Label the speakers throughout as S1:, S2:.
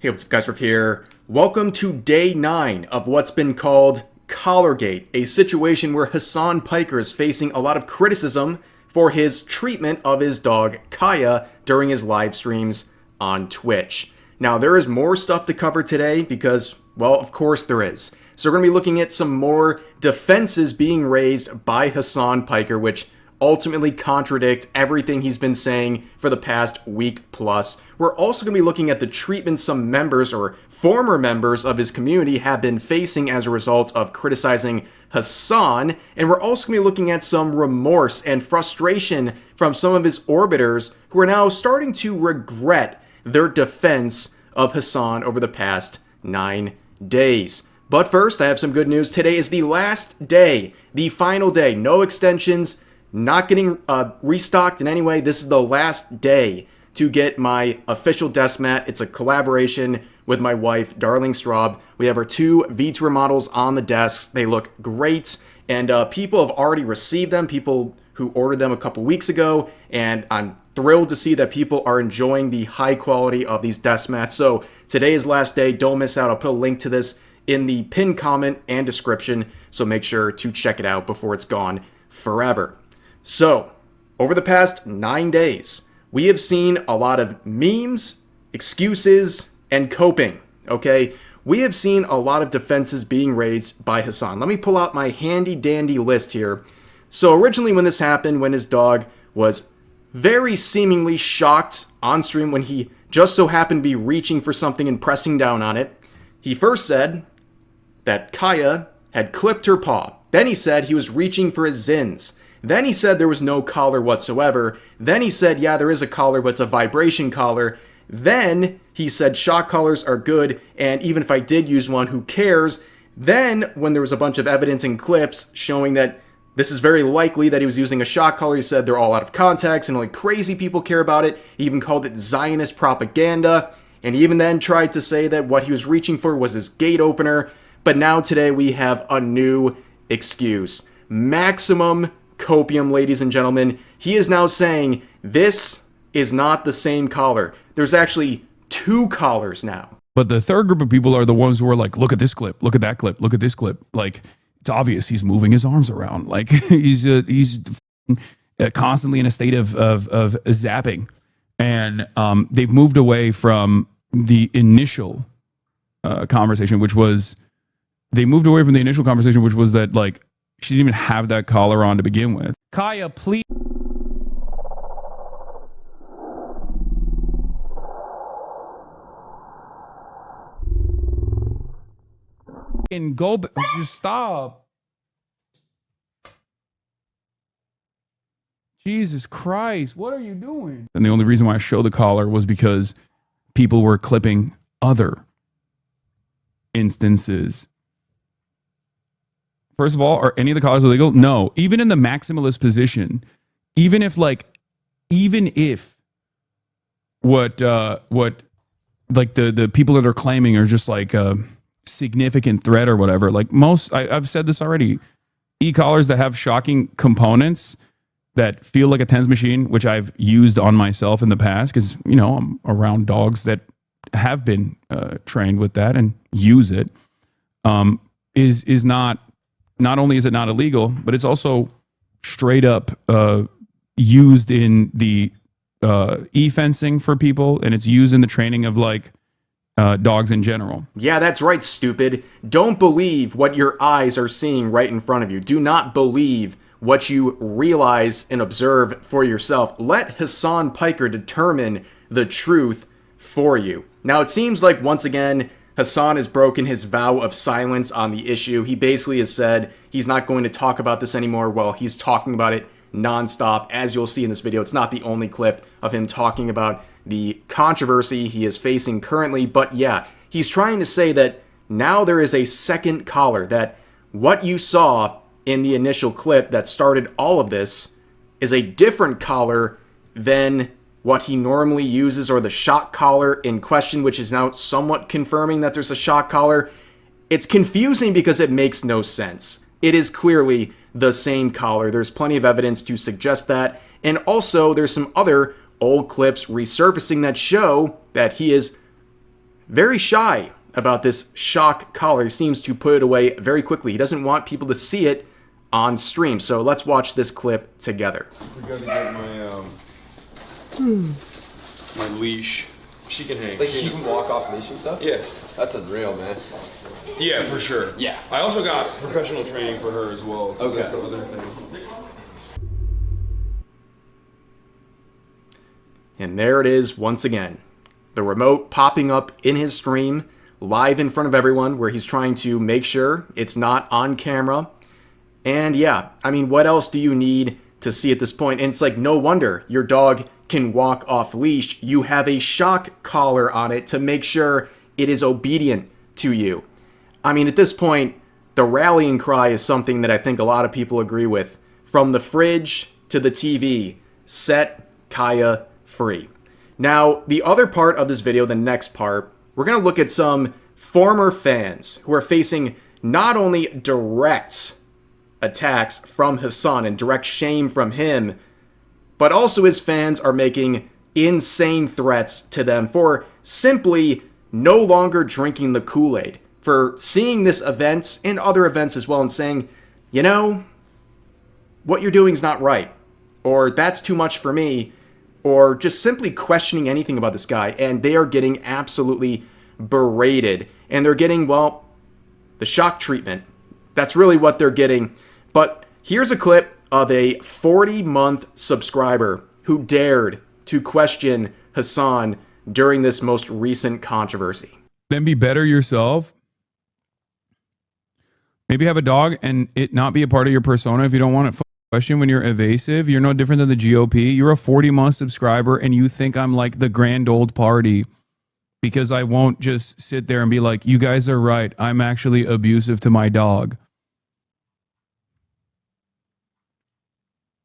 S1: Hey, what's up guys, Riff here. Welcome to day 9 of what's been called Collargate, a situation where Hassan Piker is facing a lot of criticism for his treatment of his dog Kaya during his live streams on Twitch. Now, there is more stuff to cover today because, well, of course there is. So we're going to be looking at some more defenses being raised by Hassan Piker, which ultimately contradict everything he's been saying for the past week plus. We're also going to be looking at the treatment some members or former members of his community have been facing as a result of criticizing Hassan, and we're also going to be looking at some remorse and frustration from some of his orbiters who are now starting to regret their defense of Hassan over the past 9 days. But first, I have some good news. Today is the last day, the final day, no extensions, not getting restocked in any way. This is the last day to get my official desk mat. It's a collaboration with my wife, Darling Straub. We have our 2 vtuber models on the desks. They look great, and people have already received them, people who ordered them a couple weeks ago, and I'm thrilled to see that people are enjoying the high quality of these desk mats. So today is last day. Don't miss out. I'll put a link to this in the pinned comment and description, so make sure to check it out before it's gone forever. So, over the past 9 days, we have seen a lot of memes, excuses, and coping, okay? We have seen a lot of defenses being raised by Hassan. Let me pull out my handy-dandy list here. So originally when this happened, when his dog was very seemingly shocked on stream when he just so happened to be reaching for something and pressing down on it, he first said that Kaya had clipped her paw. Then he said he was reaching for his zins. Then he said there was no collar whatsoever. Then he said, yeah, there is a collar, but it's a vibration collar. Then he said shock collars are good, and even if I did use one, who cares? Then, when there was a bunch of evidence and clips showing that this is very likely that he was using a shock collar, he said they're all out of context and only crazy people care about it. He even called it Zionist propaganda, and he even then tried to say that what he was reaching for was his gate opener. But now today we have a new excuse. Maximum copium, ladies and gentlemen. He is now saying this is not the same collar. There's actually 2 collars now.
S2: But the third group of people are the ones who are like, look at this clip, look at that clip, look at this clip. Like, it's obvious he's moving his arms around. Like, he's constantly in a state of zapping. And they've moved away from the initial conversation, which was that, like, she didn't even have that collar on to begin with. Kaya, please. And go, just stop. Jesus Christ, what are you doing? And the only reason why I showed the collar was because people were clipping other instances. First of all, are any of the collars illegal? No. Even in the maximalist position, even if what like the people that are claiming are just like a significant threat or whatever, like I've said this already, e-collars that have shocking components that feel like a TENS machine, which I've used on myself in the past because, you know, I'm around dogs that have been trained with that and use it, is not only is it not illegal, but it's also straight up used in the e-fencing for people, and it's used in the training of like dogs in general.
S1: Yeah, that's right, stupid. Don't believe what your eyes are seeing right in front of you. Do not believe what you realize and observe for yourself. Let Hassan Piker determine the truth for you. Now, it seems like once again, Hassan has broken his vow of silence on the issue. He basically has said he's not going to talk about this anymore. Well, he's talking about it nonstop. As you'll see in this video, it's not the only clip of him talking about the controversy he is facing currently. But yeah, he's trying to say that now there is a second collar, that what you saw in the initial clip that started all of this is a different collar than what he normally uses, or the shock collar in question, which is now somewhat confirming that there's a shock collar. It's confusing because it makes no sense. It is clearly the same collar. There's plenty of evidence to suggest that. And also, there's some other old clips resurfacing that show that he is very shy about this shock collar. He seems to put it away very quickly. He doesn't want people to see it on stream. So let's watch this clip together.
S3: We gotta get my my leash. She can hang.
S4: Like she can walk off leash and stuff?
S3: Yeah.
S4: That's unreal, man.
S3: Yeah, for sure.
S4: Yeah.
S3: I also got professional training for her as well. So
S4: Okay.
S3: that's the other thing.
S1: And there it is once again. The remote popping up in his stream, live in front of everyone, where he's trying to make sure it's not on camera. And yeah, I mean, what else do you need to see at this point? And it's like, no wonder your dog can walk off leash. You have a shock collar on it to make sure it is obedient to you. I mean, at this point, the rallying cry is something that I think a lot of people agree with. From the fridge to the TV, set Kaya free. Now, the other part of this video, the next part, we're going to look at some former fans who are facing not only direct attacks from Hassan and direct shame from him, but also his fans are making insane threats to them for simply no longer drinking the Kool-Aid, for seeing this event and other events as well and saying, you know, what you're doing is not right, or that's too much for me, or just simply questioning anything about this guy. And they are getting absolutely berated, and they're getting, well, the shock treatment. That's really what they're getting. But here's a clip of a 40-month subscriber who dared to question Hassan during this most recent controversy.
S2: Then be better yourself. Maybe have a dog and it not be a part of your persona if you don't want it question when you're evasive. You're no different than the GOP. You're a 40-month subscriber and you think I'm like the grand old party because I won't just sit there and be like, you guys are right. I'm actually abusive to my dog.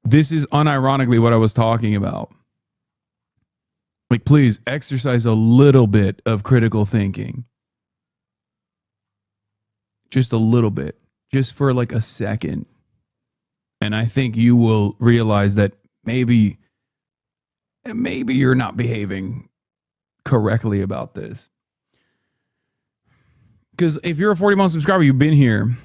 S2: This is unironically what I was talking about. Like, please exercise a little bit of critical thinking. Just a little bit. Just for like a second. And I think you will realize that maybe you're not behaving correctly about this. Because if you're a 40-month subscriber, you've been here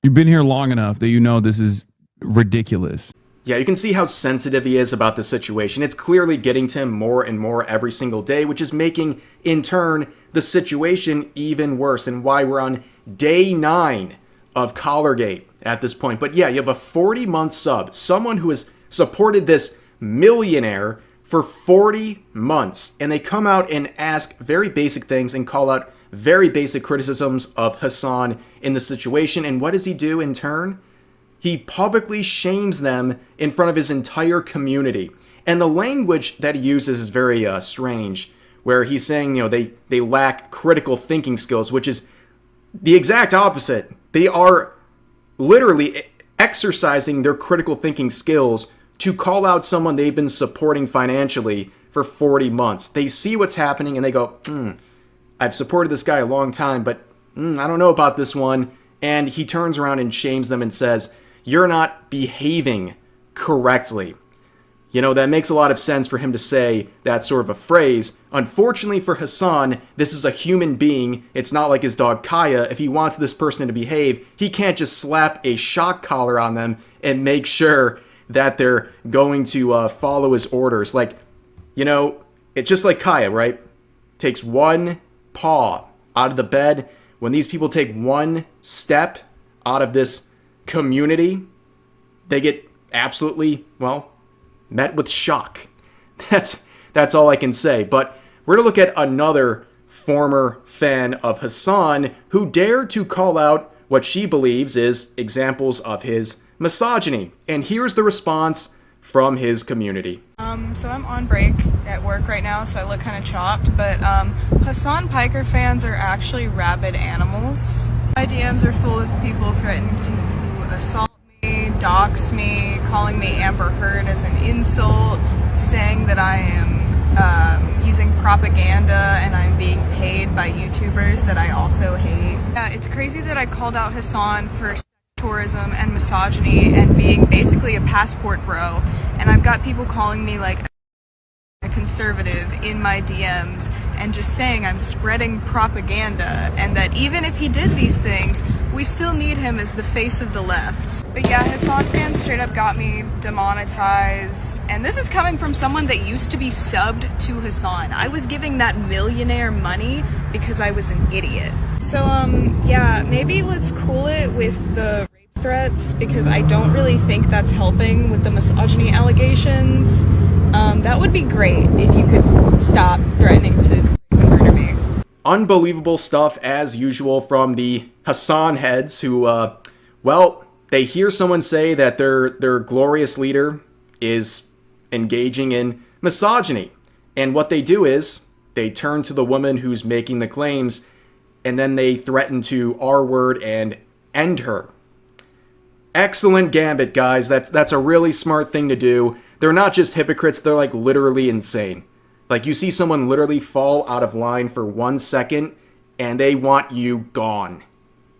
S2: long enough that you know this is ridiculous.
S1: Yeah, you can see how sensitive he is about the situation. It's clearly getting to him more and more every single day, which is making, in turn, the situation even worse, and why we're on day 9 of collargate at this point. But yeah, you have a 40-month sub, someone who has supported this millionaire for 40 months, and they come out and ask very basic things and call out very basic criticisms of Hassan in the situation. And what does he do in turn? He publicly shames them in front of his entire community. And the language that he uses is very strange, where he's saying, you know, they lack critical thinking skills, which is the exact opposite. They are literally exercising their critical thinking skills to call out someone they've been supporting financially for 40 months. They see what's happening and they go, I've supported this guy a long time, but I don't know about this one. And he turns around and shames them and says, you're not behaving correctly. You know, that makes a lot of sense for him to say that sort of a phrase. Unfortunately for Hassan, this is a human being. It's not like his dog Kaya. If he wants this person to behave, he can't just slap a shock collar on them and make sure that they're going to follow his orders. Like, you know, it's just like Kaya, right? Takes one paw out of the bed. When these people take one step out of this community, they get absolutely, well, met with shock. That's all I can say. But we're going to look at another former fan of Hassan who dared to call out what she believes is examples of his misogyny. And here's the response from his community.
S5: So I'm on break at work right now, so I look kind of chopped, but Hassan Piker fans are actually rabid animals. My DMs are full of people threatening to assault me, dox me, calling me Amber Heard as an insult, saying that I am using propaganda and I'm being paid by YouTubers that I also hate. It's crazy that I called out Hassan for tourism and misogyny and being basically a passport bro, and I've got people calling me like a conservative in my DMs and just saying I'm spreading propaganda, and that even if he did these things, we still need him as the face of the left. But yeah, Hassan fans straight up got me demonetized, and this is coming from someone that used to be subbed to Hassan. I was giving that millionaire money because I was an idiot. So yeah, maybe let's cool it with the rape threats, because I don't really think that's helping with the misogyny allegations. That would be great if you could stop threatening to rape and murder me.
S1: Unbelievable stuff as usual from the Hassan heads who, well, they hear someone say that their glorious leader is engaging in misogyny. And what they do is they turn to the woman who's making the claims, and then they threaten to R-word and end her. Excellent gambit, guys. That's a really smart thing to do. They're not just hypocrites, they're like literally insane. Like, you see someone literally fall out of line for 1 second and they want you gone.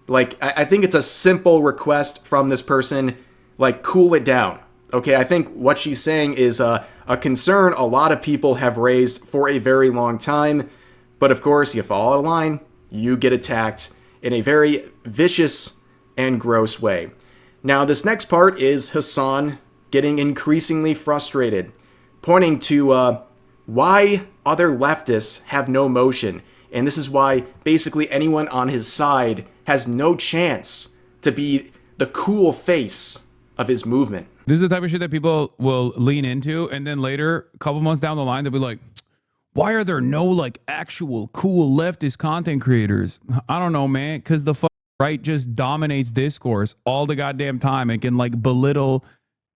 S1: Like, I think it's a simple request from this person, like, cool it down. Okay, I think what she's saying is a concern a lot of people have raised for a very long time. But of course, you fall out of line, you get attacked in a very vicious and gross way. Now, this next part is Hassan getting increasingly frustrated, pointing to why other leftists have no motion. And this is why basically anyone on his side has no chance to be the cool face of his movement.
S2: This is the type of shit that people will lean into, and then later, a couple months down the line, they'll be like, why are there no like actual cool leftist content creators? I don't know, man, because the right just dominates discourse all the goddamn time and can like belittle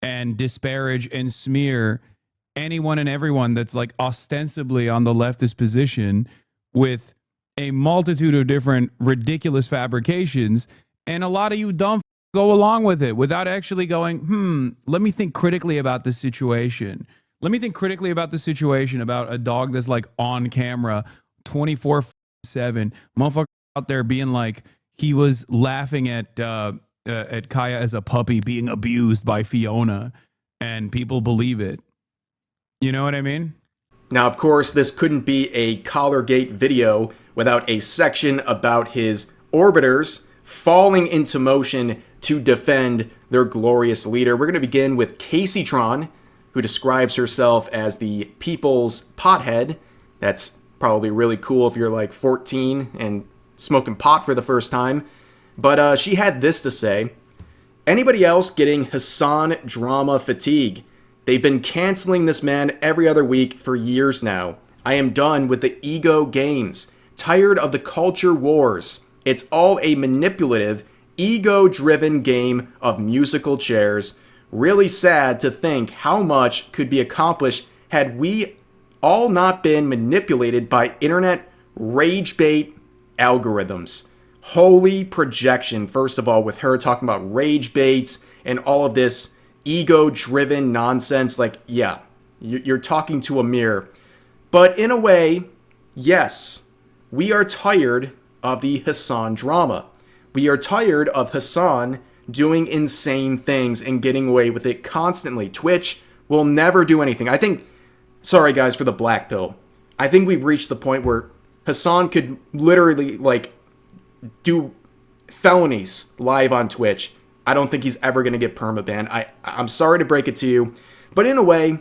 S2: and disparage and smear anyone and everyone that's like ostensibly on the leftist position with a multitude of different ridiculous fabrications. And a lot of you dumb go along with it without actually going, let me think critically about this situation. Let me think critically about the situation about a dog that's like on camera 24/7. Motherfucker out there being like, he was laughing at Kaya as a puppy being abused by Fiona, and people believe it. You know what I mean?
S1: Now, of course, this couldn't be a collargate video without a section about his orbiters falling into motion to defend their glorious leader. We're going to begin with Caseytron, who describes herself as the people's pothead. That's probably really cool if you're like 14 and smoking pot for the first time. But she had this to say: anybody else getting Hassan drama fatigue? They've been canceling this man every other week for years now. I am done with the ego games. Tired of the culture wars. It's all a manipulative, ego-driven game of musical chairs. Really sad to think how much could be accomplished had we all not been manipulated by internet rage bait algorithms. Holy projection, first of all, with her talking about rage baits and all of this ego-driven nonsense. Like, yeah, you're talking to a mirror. But in a way, yes, we are tired of the Hassan drama. We are tired of Hassan doing insane things and getting away with it constantly. Twitch will never do anything. I think, sorry guys for the black pill, I think we've reached the point where Hassan could literally like do felonies live on Twitch. I don't think he's ever going to get permabanned. I'm sorry to break it to you, but in a way,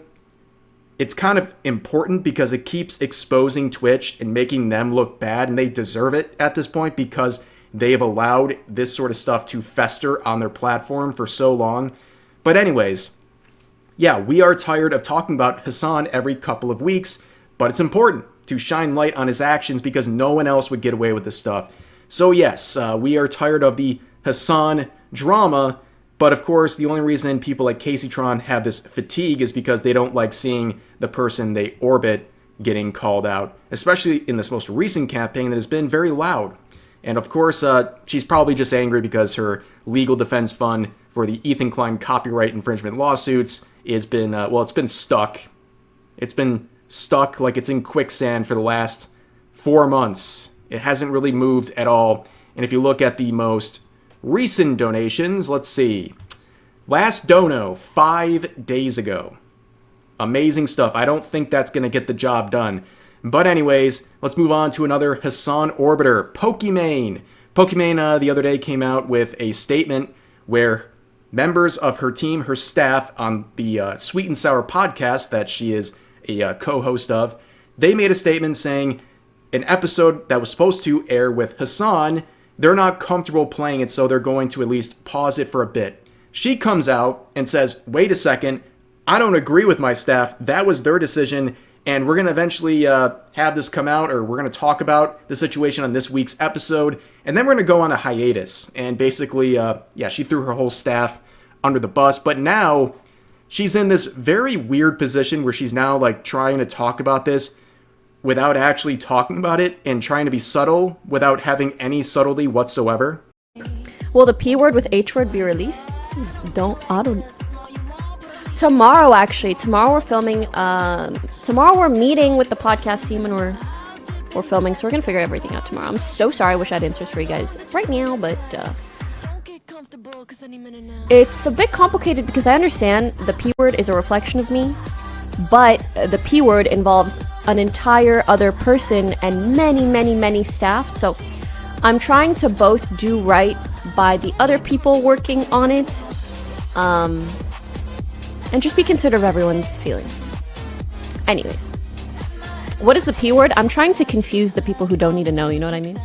S1: it's kind of important because it keeps exposing Twitch and making them look bad, and they deserve it at this point because they have allowed this sort of stuff to fester on their platform for so long. But anyways, yeah, we are tired of talking about Hassan every couple of weeks, but it's important to shine light on his actions because no one else would get away with this stuff. So yes, we are tired of the Hassan drama, but of course the only reason people like Caseytron have this fatigue is because they don't like seeing the person they orbit getting called out, especially in this most recent campaign that has been very loud. And of course, she's probably just angry because her legal defense fund for the Ethan Klein copyright infringement lawsuits has been, well, it's been stuck. It's been stuck like it's in quicksand for the last 4 months. It hasn't really moved at all. And if you look at the most recent donations, let's see. Last dono, 5 days ago. Amazing stuff. I don't think that's going to get the job done. But anyways, let's move on to another Hassan orbiter, Pokimane. Pokimane the other day came out with a statement where members of her team, her staff on the Sweet and Sour podcast that she is a co-host of, they made a statement saying an episode that was supposed to air with Hassan, they're not comfortable playing it, so they're going to at least pause it for a bit. She comes out and says, wait a second, I don't agree with my staff. That was their decision, and we're going to eventually have this come out, or we're going to talk about the situation on this week's episode, and then we're going to go on a hiatus. And basically, she threw her whole staff under the bus, but now she's in this very weird position where she's now like trying to talk about this without actually talking about it and trying to be subtle without having any subtlety whatsoever.
S6: Will the P word with H word be released? I don't. Tomorrow, actually. Tomorrow we're filming. Tomorrow we're meeting with the podcast team and we're filming, so we're gonna figure everything out tomorrow. I'm so sorry. I wish I had answers for you guys right now, but it's a bit complicated because I understand the P word is a reflection of me, but the P word involves an entire other person and many staff, so I'm trying to both do right by the other people working on it, and just be considerate of everyone's feelings. Anyways, what is the P word? I'm trying to confuse the people who don't need to know, you know what I mean?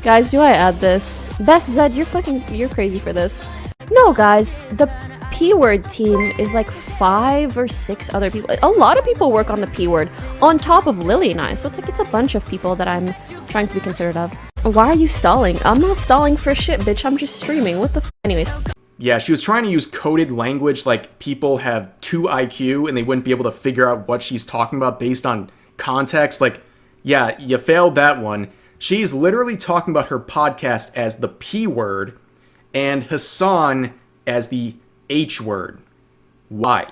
S6: Guys, do I add this? Best Zed, you're crazy for this. No, guys, the P word team is like 5 or 6 other people. A lot of people work on the P word on top of Lily and I, so it's a bunch of people that I'm trying to be considerate of. Why are you stalling? I'm not stalling for shit, bitch. I'm just streaming. What the f? Anyways.
S1: Yeah, she was trying to use coded language like people have 2 IQ and they wouldn't be able to figure out what she's talking about based on context. Like, yeah, you failed that one. She's literally talking about her podcast as the P word and Hassan as the H word. Why?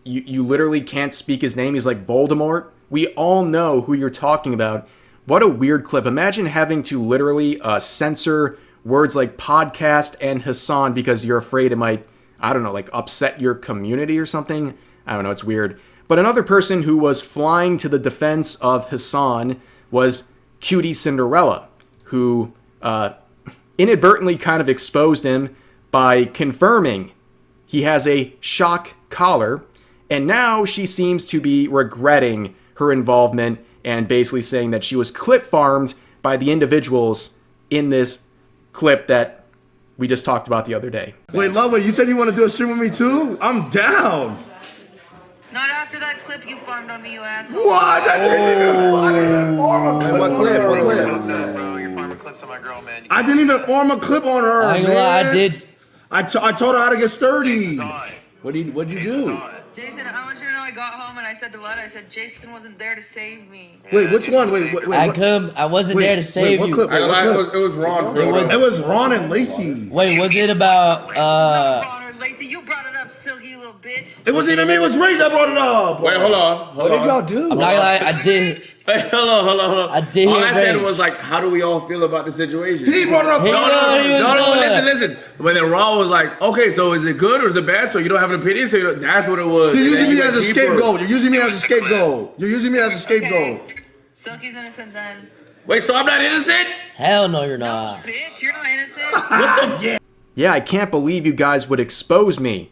S1: You literally can't speak his name. He's like Voldemort. We all know who you're talking about. What a weird clip. Imagine having to literally censor words like podcast and Hassan because you're afraid it might, I don't know, like upset your community or something. I don't know, it's weird. But another person who was flying to the defense of Hassan was Cutie Cinderella, who inadvertently kind of exposed him by confirming he has a shock collar, and now she seems to be regretting her involvement and basically saying that she was clip farmed by the individuals in this clip that we just talked about the other day.
S7: Wait, Ludwig, you said you want to do a stream with me too? I'm down.
S8: Not after that clip you farmed on me, you asshole.
S7: What? I didn't even form a clip.
S4: What clip? What clip?
S8: Bro, you're farming clips on my girl, man.
S7: I didn't even form a clip on her,
S9: I ain't gonna lie, I did.
S7: I told her how to get sturdy.
S4: What'd you do?
S8: Jason, I want you to know I got home and I said to Letta, I said, Jason wasn't there to save me.
S7: Wait, which one? Wait.
S9: I wasn't there to save
S7: what
S9: you.
S7: Clip? Wait, what clip?
S3: It was Ron.
S7: It was Ron and Lacey.
S9: Wait, was it about
S8: Ron or Lacey, you brought it up, silky little bitch.
S7: It wasn't even me. It was Ray that brought it up.
S3: Wait, hold on.
S4: What did y'all do?
S9: I'm not gonna lie, I did.
S3: Hey, hold on.
S9: I did
S3: All
S9: hear
S3: I said
S9: Rage.
S3: was like, how do we all feel about the situation?
S7: He brought it up.
S3: No, listen. But then Ron was like, okay, so is it good or is it bad? So you don't have an opinion? So that's what it was.
S7: You're using me as a
S3: Deeper.
S7: scapegoat. You're using me as a scapegoat. You're using me as a scapegoat.
S8: Okay. Silky's innocent then.
S3: Wait, so I'm not innocent?
S9: Hell no, you're not.
S8: Bitch, you're not innocent.
S1: Yeah, I can't believe you guys would expose me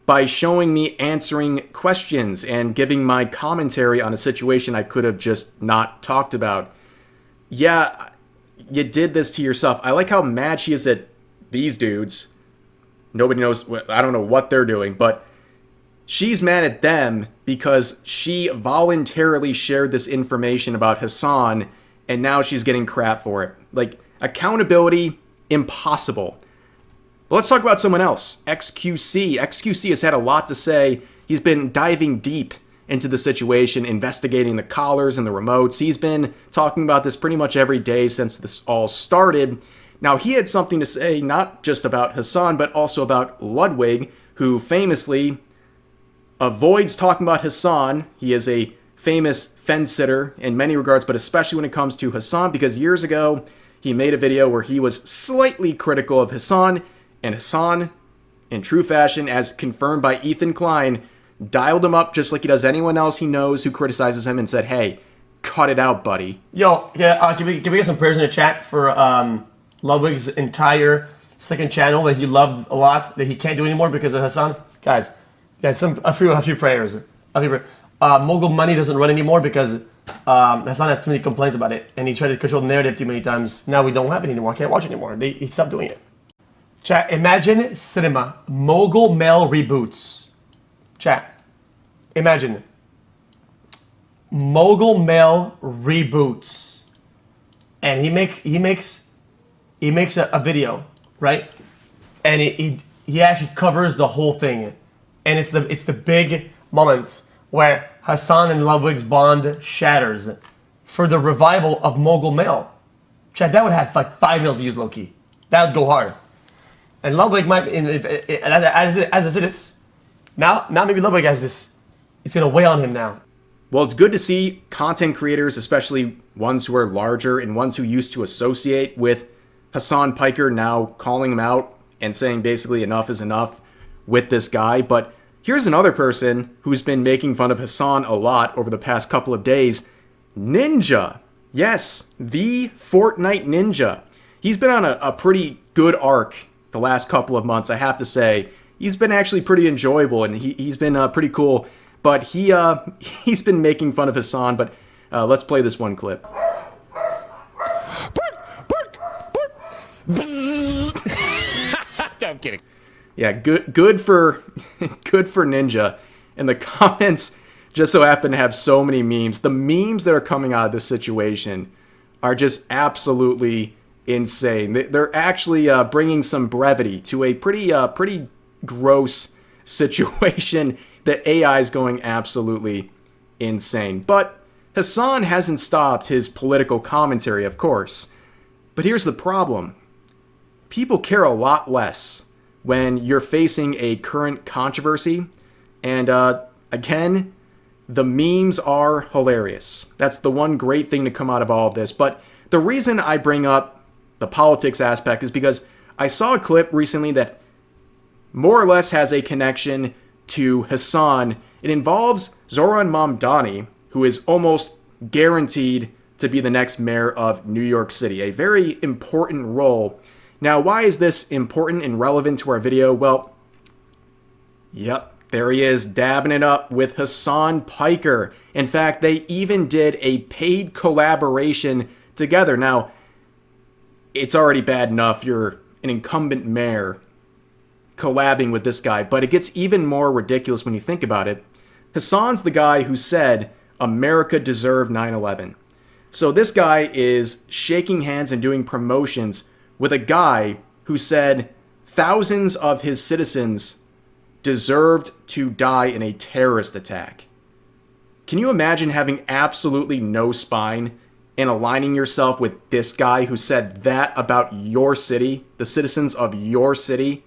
S1: by showing me answering questions and giving my commentary on a situation I could have just not talked about. Yeah, you did this to yourself. I like how mad she is at these dudes. Nobody knows, I don't know what they're doing, but she's mad at them because she voluntarily shared this information about Hassan and now she's getting crap for it. Like, accountability, impossible. But let's talk about someone else, XQC. XQC has had a lot to say. He's been diving deep into the situation, investigating the collars and the remotes. He's been talking about this pretty much every day since this all started. Now, he had something to say not just about Hassan, but also about Ludwig, who famously avoids talking about Hassan. He is a famous fence sitter in many regards, but especially when it comes to Hassan, because years ago, he made a video where he was slightly critical of Hassan, and Hassan in true fashion, as confirmed by Ethan Klein, dialed him up just like he does anyone else he knows who criticizes him and said, hey, cut it out, buddy.
S10: Yo, yeah, can we get some prayers in the chat for Ludwig's entire second channel that he loved a lot, that he can't do anymore because of Hassan? Guys, a few prayers. Mogul Money doesn't run anymore because Hassan had too many complaints about it, and he tried to control the narrative too many times. Now we don't have it anymore. I can't watch it anymore. He stopped doing it. Chat, imagine cinema. Mogul Mail reboots. Chat, imagine. Mogul Mail reboots. And he makes a video, right? And he actually covers the whole thing. And it's the big moment where Hassan and Ludwig's bond shatters for the revival of Mogul Mail. Chad, that would have like 5 million views, low-key. That would go hard. And Ludwig might, as it is, now maybe Ludwig has this, it's going to weigh on him now.
S1: Well, it's good to see content creators, especially ones who are larger and ones who used to associate with Hassan Piker, now calling him out and saying basically enough is enough with this guy. But here's another person who's been making fun of Hassan a lot over the past couple of days. Ninja. Yes, the Fortnite Ninja. He's been on a pretty good arc the last couple of months, I have to say. He's been actually pretty enjoyable, and he's been pretty cool. But he's been making fun of Hassan. But let's play this one clip.
S11: I'm kidding.
S1: Yeah, good for Ninja. And the comments just so happen to have so many memes. The memes that are coming out of this situation are just absolutely insane. They're actually bringing some brevity to a pretty gross situation that AI is going absolutely insane. But Hassan hasn't stopped his political commentary, of course. But here's the problem. People care a lot less when you're facing a current controversy. And again, the memes are hilarious. That's the one great thing to come out of all of this. But the reason I bring up the politics aspect is because I saw a clip recently that more or less has a connection to Hassan. It involves Zoran Mamdani, who is almost guaranteed to be the next mayor of New York City. A very important role. Now, why is this important and relevant to our video? Well, yep, there he is, dabbing it up with Hassan Piker. In fact, they even did a paid collaboration together. Now, it's already bad enough you're an incumbent mayor collabing with this guy, but it gets even more ridiculous when you think about it. Hassan's the guy who said America deserved 9/11. So this guy is shaking hands and doing promotions with a guy who said thousands of his citizens deserved to die in a terrorist attack. Can you imagine having absolutely no spine and aligning yourself with this guy who said that about your city, the citizens of your city?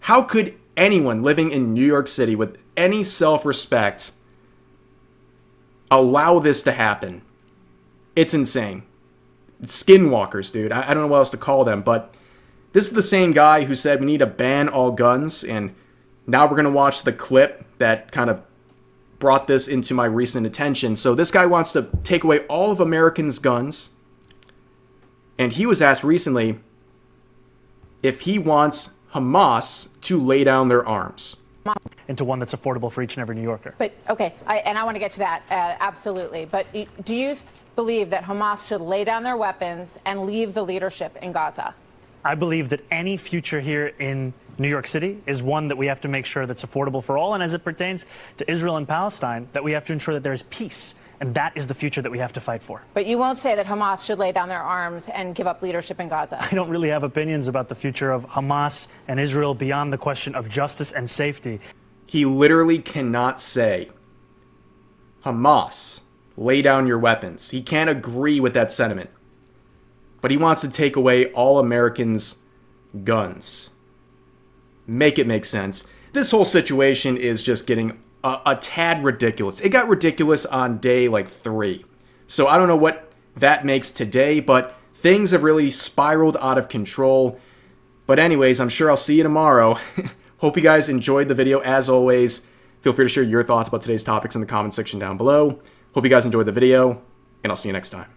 S1: How could anyone living in New York City with any self-respect allow this to happen? It's insane. It's skinwalkers, dude. I don't know what else to call them, but this is the same guy who said we need to ban all guns, and now we're going to watch the clip that kind of brought this into my recent attention. So this guy wants to take away all of Americans' guns, and he was asked recently if he wants Hamas to lay down their arms.
S12: Into one that's affordable for each and every New Yorker.
S13: But, okay, I want to get to that, absolutely. But do you believe that Hamas should lay down their weapons and leave the leadership in Gaza?
S12: I believe that any future here in New York City is one that we have to make sure that's affordable for all. And as it pertains to Israel and Palestine, that we have to ensure that there's peace. And that is the future that we have to fight for.
S13: But you won't say that Hamas should lay down their arms and give up leadership in Gaza.
S12: I don't really have opinions about the future of Hamas and Israel beyond the question of justice and safety.
S1: He literally cannot say, Hamas, lay down your weapons. He can't agree with that sentiment. But he wants to take away all Americans' guns. Make it make sense. This whole situation is just getting a tad ridiculous. It got ridiculous on day like 3. So I don't know what that makes today, but things have really spiraled out of control. But anyways, I'm sure I'll see you tomorrow. Hope you guys enjoyed the video. As always, feel free to share your thoughts about today's topics in the comment section down below. Hope you guys enjoyed the video, and I'll see you next time.